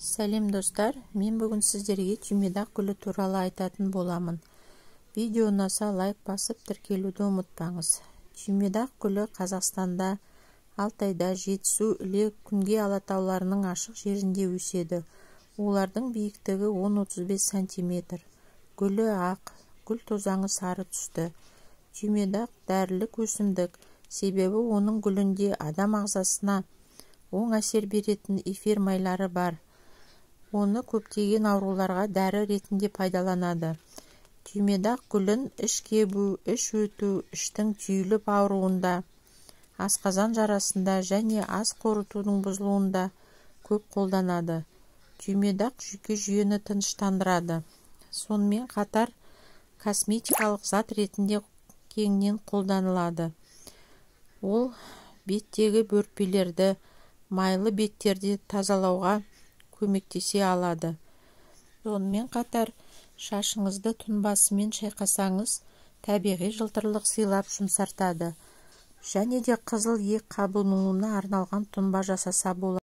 Сәлем достар, мен бүгін сіздерге түймедақ гүлі туралы айтатын боламын. Видео ұнаса лайк басып тіркелуді ұмытпаңыз. Түймедақ гүлі Қазақстанда, Алтайда, Жетісу, Іле, Күнге алатауларының ашық жерінде өседі. Олардың биіктігі 10-35 см. Гүлі ақ, гүл тозаңы сары түсті. Түймедақ дәрілік өсімдік, себебі оның гүлінде адам ағзасына оң әсер беретін эфир майлары бар. Оны көптеген ауруларға дәрі ретінде пайдаланады. Түймедақ гүлін іш кебу, іш өту, іштің түйіліп ауруында, асқазан жарасында және ас қорытудың бұзылуында көп қолданады. Түймедақ жүйке жүйені тыныштандырады. Сонымен қатар косметикалық зат ретінде кеңінен қолданылады. Ол беттегі бөртпелерді, майлы беттерді тазалауға көмектесе алады. Сонымен қатар шашыңызды тұнбасымен шайқасаңыз, табиғи жылтырлық сыйлап жұмсартады. Және де қызыл иек қабынуына арналған тұнба жасаса болады.